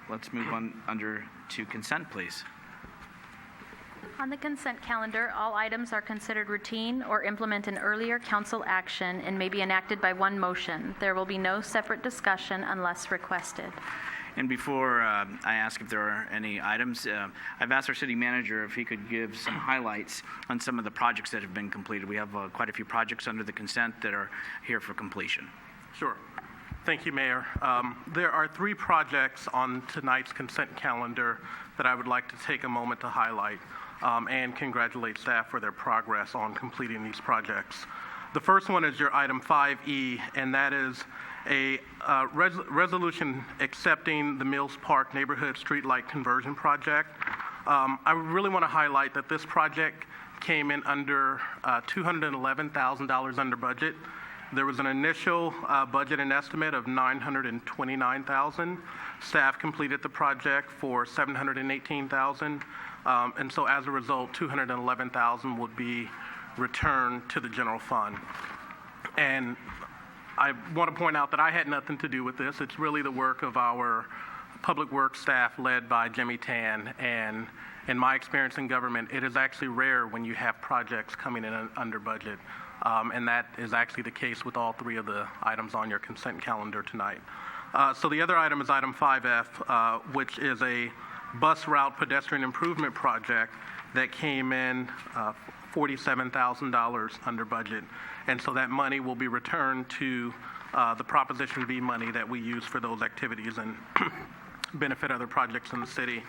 let's move on under to consent, please. On the consent calendar, all items are considered routine or implement an earlier council action and may be enacted by one motion. There will be no separate discussion unless requested. And before I ask if there are any items, I've asked our city manager if he could give some highlights on some of the projects that have been completed. We have quite a few projects under the consent that are here for completion. Sure. Thank you, Mayor. There are 3 projects on tonight's consent calendar that I would like to take a moment to highlight and congratulate staff for their progress on completing these projects. The first one is your item 5E, and that is a resolution accepting the Mills Park Neighborhood Streetlight Conversion Project. I really want to highlight that this project came in under $211,000 under budget. There was an initial budget and estimate of $929,000. Staff completed the project for $718,000, and so as a result, $211,000 would be returned to the general fund. And I want to point out that I had nothing to do with this. It's really the work of our public works staff led by Jimmy Tan. And in my experience in government, it is actually rare when you have projects coming in under budget. And that is actually the case with all 3 of the items on your consent calendar tonight. So the other item is item 5F, which is a bus route pedestrian improvement project that came in $47,000 under budget. And so that money will be returned to the Proposition B money that we use for those activities and benefit other projects in the city.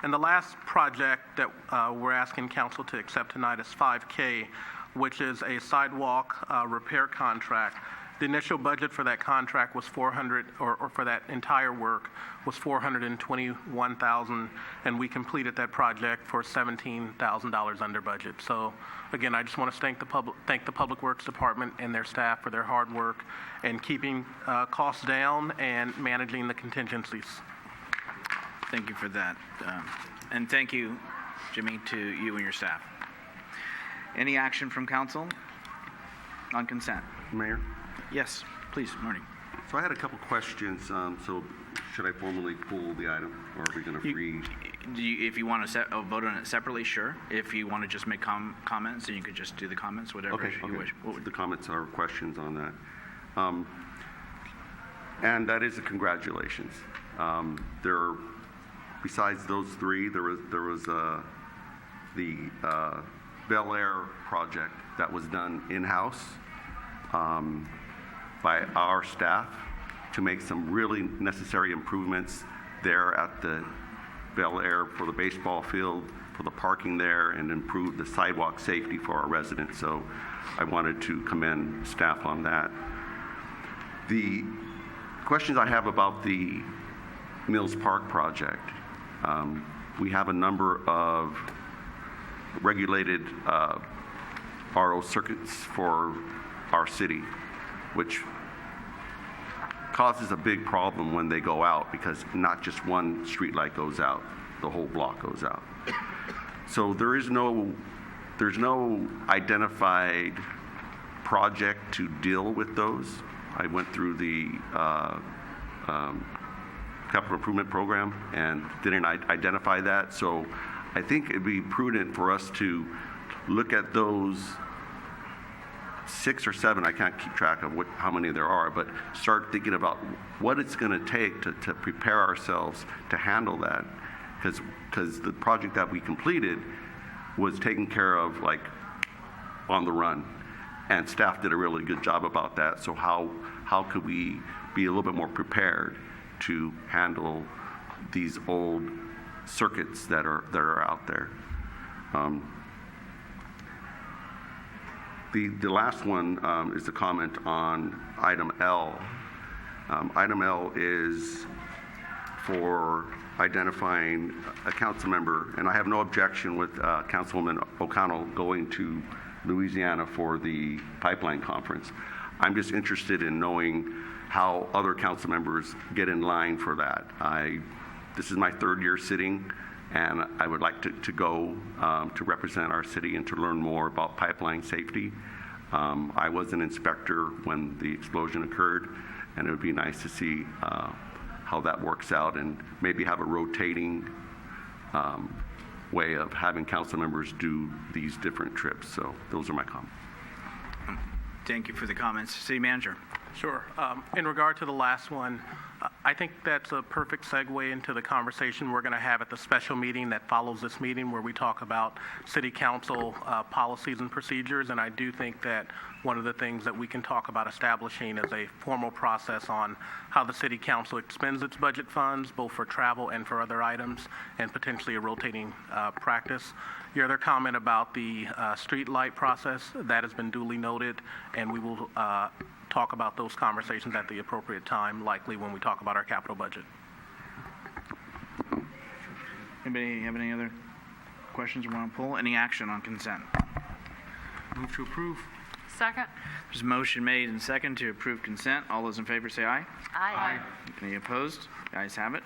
And the last project that we're asking council to accept tonight is 5K, which is a sidewalk repair contract. The initial budget for that contract was for that entire work was $421,000, and we completed that project for $17,000 under budget. So again, I just want to thank the Public Works Department and their staff for their hard work in keeping costs down and managing the contingencies. Thank you for that. And thank you, Jimmy, to you and your staff. Any action from council on consent? Mayor? Yes, please, Marty. So I had a couple questions. So should I formally pull the item, or are we going to freeze? If you want to vote on it separately, sure. If you want to just make comments, then you could just do the comments, whatever you wish. The comments are questions on that. And that is a congratulations. Besides those 3, there was the Bel Air project that was done in-house by our staff to make some really necessary improvements there at the Bel Air for the baseball field, for the parking there, and improve the sidewalk safety for our residents. So I wanted to commend staff on that. The questions I have about the Mills Park project, we have a number of regulated RO circuits for our city, which causes a big problem when they go out, because not just one street light goes out, the whole block goes out. So there's no identified project to deal with those. I went through the capital improvement program and didn't identify that. So I think it'd be prudent for us to look at those 6 or 7, I can't keep track of how many there are, but start thinking about what it's going to take to prepare ourselves to handle that. Because the project that we completed was taken care of like on the run, and staff did a really good job about that. So how could we be a little bit more prepared to handle these old circuits that are out there? The last one is a comment on item L. Item L is for identifying a council member, and I have no objection with Councilwoman O'Connell going to Louisiana for the pipeline conference. I'm just interested in knowing how other council members get in line for that. This is my 3rd year sitting, and I would like to go to represent our city and to learn more about pipeline safety. I was an inspector when the explosion occurred, and it would be nice to see how that works out, and maybe have a rotating way of having council members do these different trips. So those are my comments. Thank you for the comments. City Manager. Sure. In regard to the last one, I think that's a perfect segue into the conversation we're going to have at the special meeting that follows this meeting, where we talk about city council policies and procedures. And I do think that one of the things that we can talk about establishing is a formal process on how the city council expends its budget funds, both for travel and for other items, and potentially a rotating practice. Your other comment about the street light process, that has been duly noted, and we will talk about those conversations at the appropriate time, likely when we talk about our capital budget. Anybody have any other questions we want to pull? Any action on consent? Move to approve. Second. There's a motion made and second to approve consent. All those in favor say aye. Aye. Any opposed? The ayes have it.